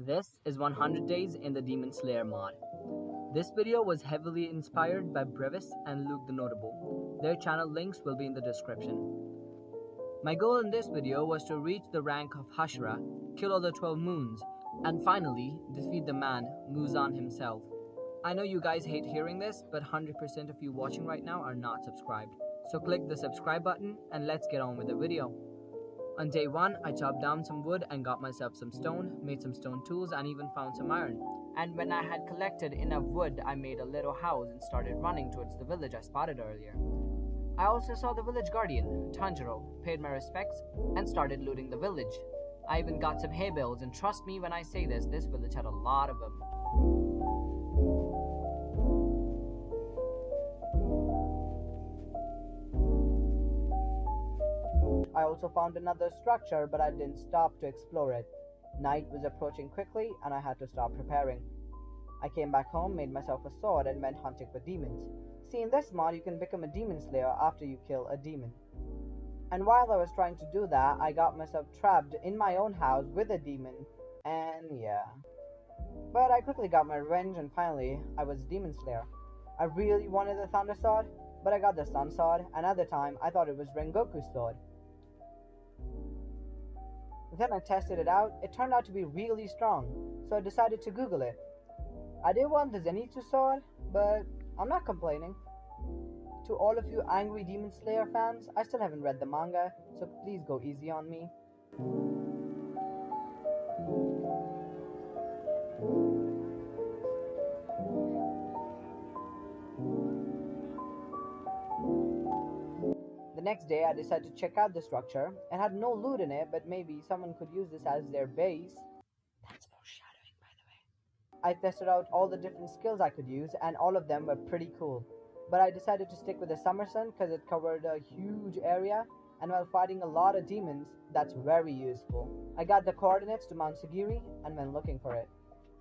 This is 100 Days in the Demon Slayer mod. This video was heavily inspired by Brevis and Luke the Notable. Their channel links will be in the description. My goal in this video was to reach the rank of Hashira, kill all the 12 moons, and finally defeat the man, Muzan himself. I know you guys hate hearing this, but 100% of you watching right now are not subscribed. So click the subscribe button and let's get on with the video. On day 1, I chopped down some wood and got myself some stone, made some stone tools and even found some iron. And when I had collected enough wood, I made a little house and started running towards the village I spotted earlier. I also saw the village guardian, Tanjiro, paid my respects, and started looting the village. I even got some hay bales, and trust me when I say this village had a lot of them. I also found another structure, but I didn't stop to explore it. Night was approaching quickly, and I had to start preparing. I came back home, made myself a sword, and went hunting for demons. See, in this mod, you can become a demon slayer after you kill a demon. And while I was trying to do that, I got myself trapped in my own house with a demon, and yeah. But I quickly got my revenge, and finally, I was a demon slayer. I really wanted the thunder sword, but I got the sun sword, and at the time, I thought it was Rengoku's sword. Then I tested it out. It turned out to be really strong, so I decided to Google it. I did want the Zenitsu sword, but I'm not complaining. To all of you angry Demon Slayer fans, I still haven't read the manga, so please go easy on me. The next day, I decided to check out the structure. It had no loot in it, but maybe someone could use this as their base. That's foreshadowing, by the way. I tested out all the different skills I could use, and all of them were pretty cool. But I decided to stick with the Summer Sun because it covered a huge area, and while fighting a lot of demons, that's very useful. I got the coordinates to Mount Sagiri and went looking for it.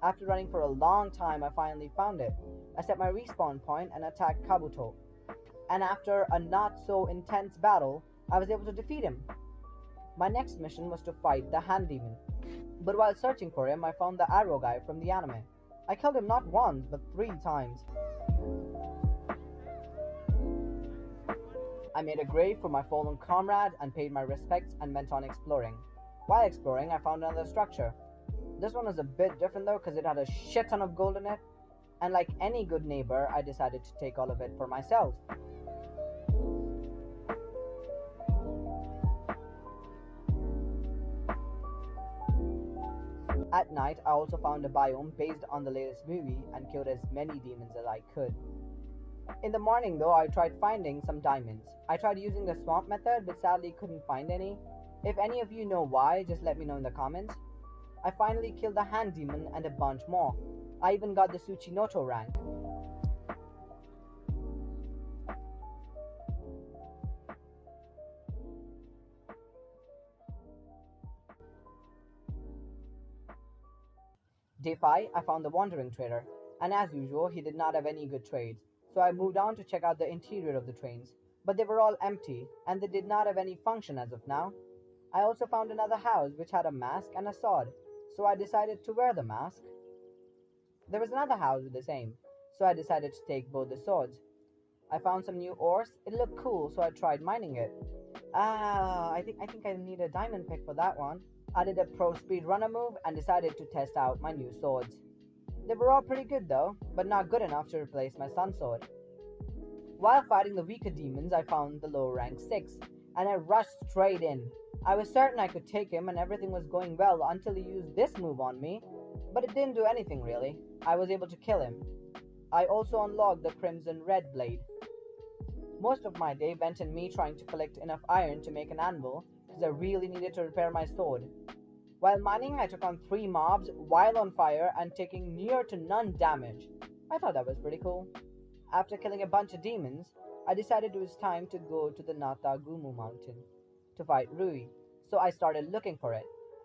After running for a long time, I finally found it. I set my respawn point and attacked Kabuto. And after a not so intense battle, I was able to defeat him. My next mission was to fight the Hand Demon. But while searching for him, I found the arrow guy from the anime. I killed him not once, but 3 times. I made a grave for my fallen comrade and paid my respects and went on exploring. While exploring, I found another structure. This one was a bit different though because it had a shit ton of gold in it. And like any good neighbor, I decided to take all of it for myself. At night, I also found a biome based on the latest movie and killed as many demons as I could. In the morning though, I tried finding some diamonds. I tried using the swamp method, but sadly couldn't find any. If any of you know why, just let me know in the comments. I finally killed the Hand Demon and a bunch more. I even got the Tsuchinoto rank. Day 5, I found the Wandering Trader, and as usual, he did not have any good trades, so I moved on to check out the interior of the trains, but they were all empty, and they did not have any function as of now. I also found another house which had a mask and a sword, so I decided to wear the mask. There was another house with the same, so I decided to take both the swords. I found some new ores. It looked cool, so I tried mining it. I think I need a diamond pick for that one. I did a pro speed runner move and decided to test out my new swords. They were all pretty good though, but not good enough to replace my sun sword. While fighting the weaker demons, I found the low rank 6, and I rushed straight in. I was certain I could take him and everything was going well until he used this move on me, but it didn't do anything really. I was able to kill him. I also unlocked the Crimson Red Blade. Most of my day went in me trying to collect enough iron to make an anvil, because I really needed to repair my sword. While mining, I took on 3 mobs while on fire and taking near to none damage. I thought that was pretty cool. After killing a bunch of demons, I decided it was time to go to the Natagumu mountain to fight Rui, so I started looking for it.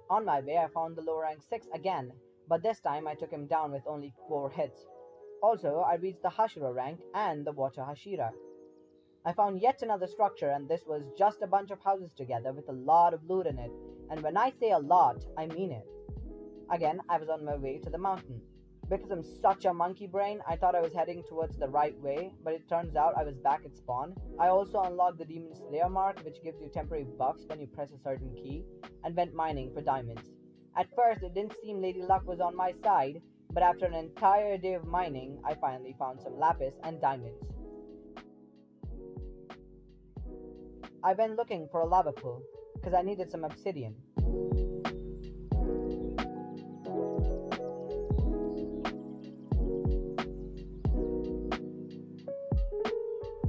On my way, I found the low rank 6 again, but this time I took him down with only 4 hits. Also, I reached the Hashira rank and the water Hashira. I found yet another structure, and this was just a bunch of houses together with a lot of loot in it, and when I say a lot, I mean it. Again, I was on my way to the mountain. Because I'm such a monkey brain, I thought I was heading towards the right way, but it turns out I was back at spawn. I also unlocked the Demon Slayer mark, which gives you temporary buffs when you press a certain key, and went mining for diamonds. At first, it didn't seem Lady Luck was on my side, but after an entire day of mining, I finally found some lapis and diamonds. I went looking for a lava pool, because I needed some obsidian.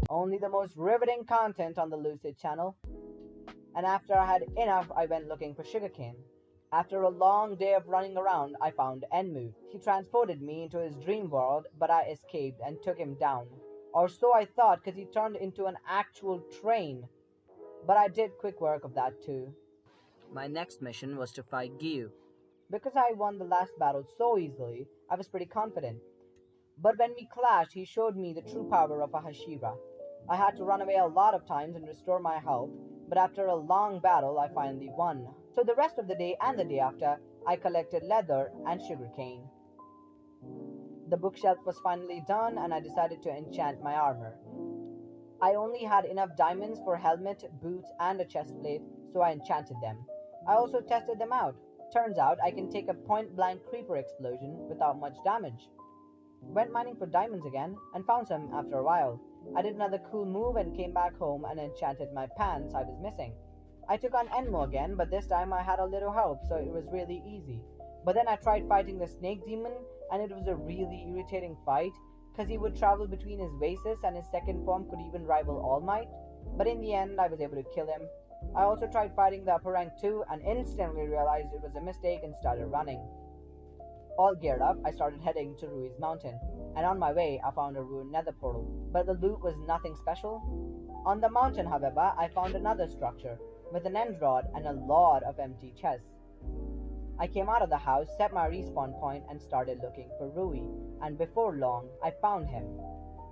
Only the most riveting content on the Lucid channel. And after I had enough, I went looking for sugarcane. After a long day of running around, I found Enmu. He transported me into his dream world, but I escaped and took him down. Or so I thought, because he turned into an actual train. But I did quick work of that too. My next mission was to fight Gyu. Because I won the last battle so easily, I was pretty confident. But when we clashed, he showed me the true power of a Hashira. I had to run away a lot of times and restore my health, but after a long battle, I finally won. So the rest of the day and the day after, I collected leather and sugarcane. The bookshelf was finally done, and I decided to enchant my armor. I only had enough diamonds for helmet, boots, and a chest plate, so I enchanted them. I also tested them out. Turns out I can take a point-blank creeper explosion without much damage. Went mining for diamonds again, and found some after a while. I did another cool move and came back home and enchanted my pants I was missing. I took on Enmo again, but this time I had a little help, so it was really easy. But then I tried fighting the snake demon, and it was a really irritating fight, because he would travel between his vases and his second form could even rival All Might. But in the end, I was able to kill him. I also tried fighting the upper rank too, and instantly realized it was a mistake and started running. All geared up, I started heading to Rui's mountain, and on my way I found a ruined nether portal, but the loot was nothing special. On the mountain, however, I found another structure, with an end rod and a lot of empty chests. I came out of the house, set my respawn point, and started looking for Rui, and before long, I found him.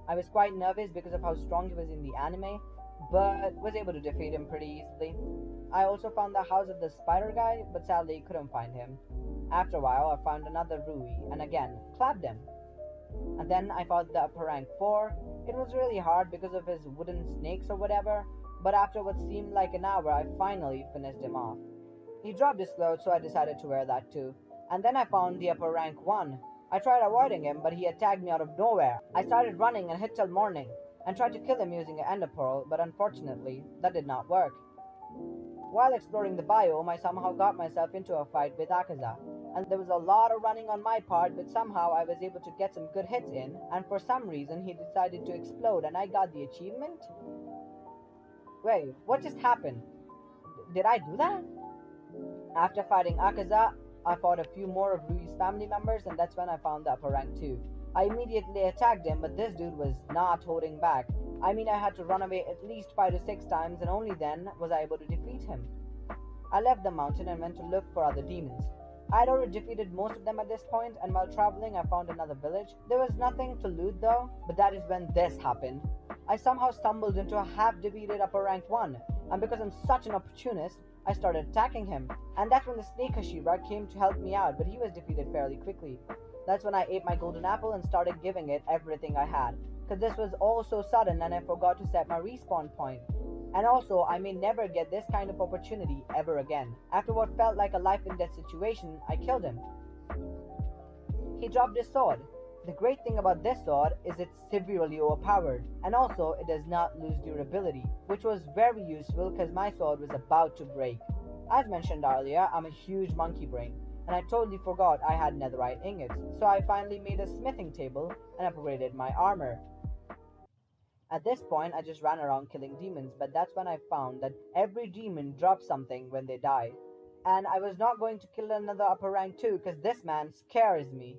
I was quite nervous because of how strong he was in the anime, but was able to defeat him pretty easily. I also found the house of the spider guy, but sadly couldn't find him. After a while, I found another Rui, and again, clapped him. And then I fought the upper rank 4. It was really hard because of his wooden snakes or whatever, but after what seemed like an hour, I finally finished him off. He dropped his clothes, so I decided to wear that too. And then I found the upper rank 1. I tried avoiding him, but he attacked me out of nowhere. I started running and hid till morning, and tried to kill him using an ender pearl, but unfortunately, that did not work. While exploring the biome, I somehow got myself into a fight with Akaza, and there was a lot of running on my part, but somehow I was able to get some good hits in, and for some reason he decided to explode and I got the achievement? Wait, what just happened? Did I do that? After fighting Akaza, I fought a few more of Rui's family members, and that's when I found the upper rank 2. I immediately attacked him, but this dude was not holding back. I mean, I had to run away at least 5 to 6 times, and only then was I able to defeat him. I left the mountain and went to look for other demons. I had already defeated most of them at this point, and while traveling I found another village. There was nothing to loot though, but that is when this happened. I somehow stumbled into a half-defeated upper rank 1, and because I'm such an opportunist, I started attacking him. And that's when the snake Hashira came to help me out, but he was defeated fairly quickly. That's when I ate my golden apple and started giving it everything I had, because this was all so sudden and I forgot to set my respawn point. And also, I may never get this kind of opportunity ever again. After what felt like a life and death situation, I killed him. He dropped his sword. The great thing about this sword is it's severely overpowered, and also it does not lose durability, which was very useful because my sword was about to break. As mentioned earlier, I'm a huge monkey brain, and I totally forgot I had netherite ingots, so I finally made a smithing table and upgraded my armor. At this point, I just ran around killing demons, but that's when I found that every demon drops something when they die. And I was not going to kill another upper rank too, because this man scares me.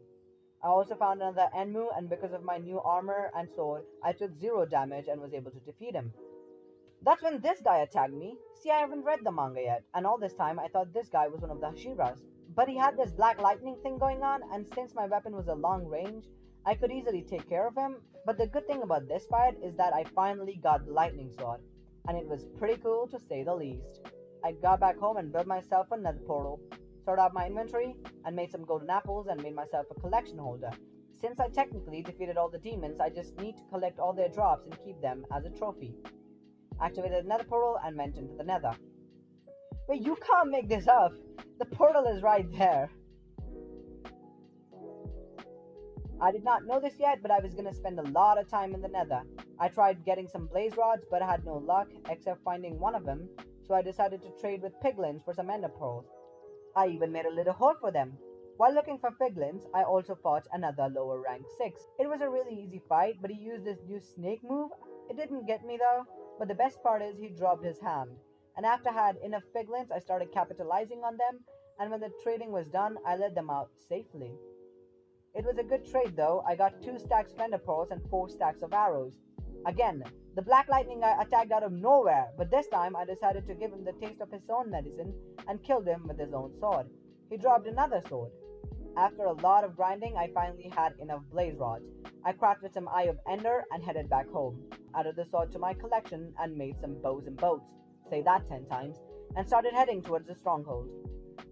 I also found another Enmu, and because of my new armor and sword, I took 0 damage and was able to defeat him. That's when this guy attacked me. See, I haven't read the manga yet, and all this time I thought this guy was one of the Hashiras. But he had this black lightning thing going on, and since my weapon was a long range, I could easily take care of him. But the good thing about this fight is that I finally got the lightning sword, and it was pretty cool to say the least. I got back home and built myself a nether portal. sorted out my inventory, and made some golden apples and made myself a collection holder. Since I technically defeated all the demons, I just need to collect all their drops and keep them as a trophy. Activated another portal and went into the Nether. Wait, you can't make this up! The portal is right there! I did not know this yet, but I was gonna spend a lot of time in the Nether. I tried getting some blaze rods, but I had no luck, except finding one of them, so I decided to trade with piglins for some ender pearls. I even made a little hole for them. While looking for piglins, I also fought another lower rank 6. It was a really easy fight, but he used this new snake move. It didn't get me though, but the best part is he dropped his hand. And after I had enough piglins, I started capitalizing on them, and when the trading was done, I led them out safely. It was a good trade though. I got 2 stacks of ender pearls and 4 stacks of arrows. Again, the black lightning guy attacked out of nowhere, but this time I decided to give him the taste of his own medicine and killed him with his own sword. He dropped another sword. After a lot of grinding, I finally had enough blaze rods. I crafted some Eye of Ender and headed back home. Added the sword to my collection and made some bows and boats, say that 10 times, and started heading towards the stronghold.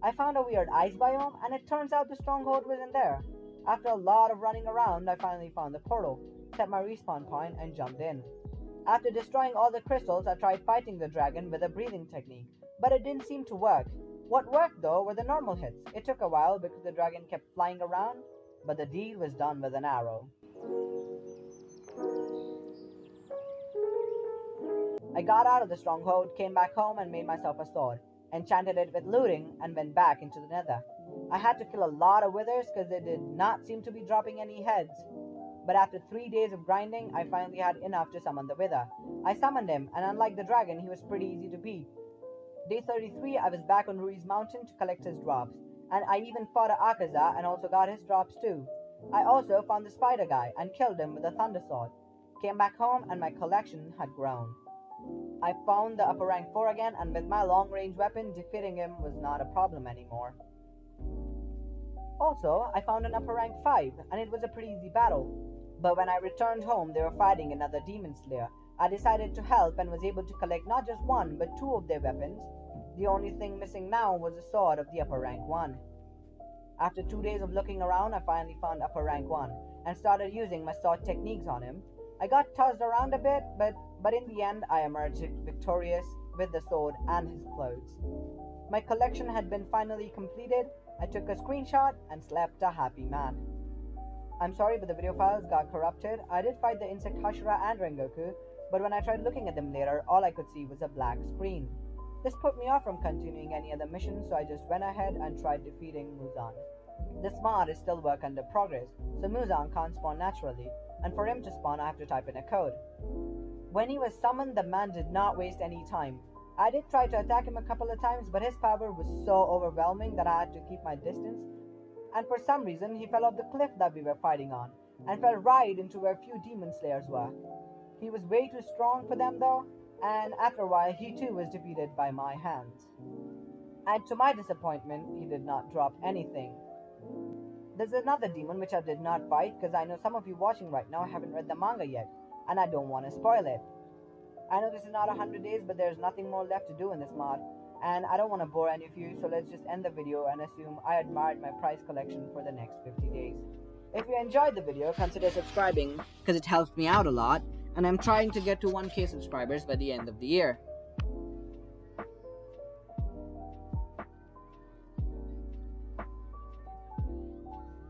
I found a weird ice biome, and it turns out the stronghold wasn't there. After a lot of running around, I finally found the portal, set my respawn point, and jumped in. After destroying all the crystals, I tried fighting the dragon with a breathing technique, but it didn't seem to work. What worked though were the normal hits. It took a while because the dragon kept flying around, but the deed was done with an arrow. I got out of the stronghold, came back home and made myself a sword, enchanted it with looting, and went back into the Nether. I had to kill a lot of withers because they did not seem to be dropping any heads. But after 3 days of grinding, I finally had enough to summon the wither. I summoned him, and unlike the dragon, he was pretty easy to beat. Day 33, I was back on Rui's mountain to collect his drops, and I even fought a Akaza and also got his drops too. I also found the spider guy and killed him with a thunder sword. Came back home and my collection had grown. I found the upper rank 4 again, and with my long range weapon, defeating him was not a problem anymore. Also, I found an upper rank 5, and it was a pretty easy battle. But when I returned home, they were fighting another demon slayer. I decided to help and was able to collect not just 1 but 2 of their weapons. The only thing missing now was the sword of the upper rank 1. After 2 days of looking around, I finally found upper rank 1 and started using my sword techniques on him. I got tossed around a bit, but in the end I emerged victorious with the sword and his clothes. My collection had been finally completed. I took a screenshot and slept a happy man. I'm sorry, but the video files got corrupted. I did fight the insect Hashira and Rengoku, but when I tried looking at them later, all I could see was a black screen. This put me off from continuing any other mission, so I just went ahead and tried defeating Muzan. This mod is still work under progress, so Muzan can't spawn naturally, and for him to spawn I have to type in a code. When he was summoned, the man did not waste any time. I did try to attack him a couple of times, but his power was so overwhelming that I had to keep my distance, and for some reason he fell off the cliff that we were fighting on, and fell right into where few demon slayers were. He was way too strong for them though, and after a while he too was defeated by my hands. And to my disappointment, he did not drop anything. There's another demon which I did not fight because I know some of you watching right now haven't read the manga yet, and I don't want to spoil it. I know this is not 100 days, but there's nothing more left to do in this mod, and I don't want to bore any of you, so let's just end the video and assume I admired my prize collection for the next 50 days. If you enjoyed the video, consider subscribing because it helps me out a lot, and I'm trying to get to 1K subscribers by the end of the year.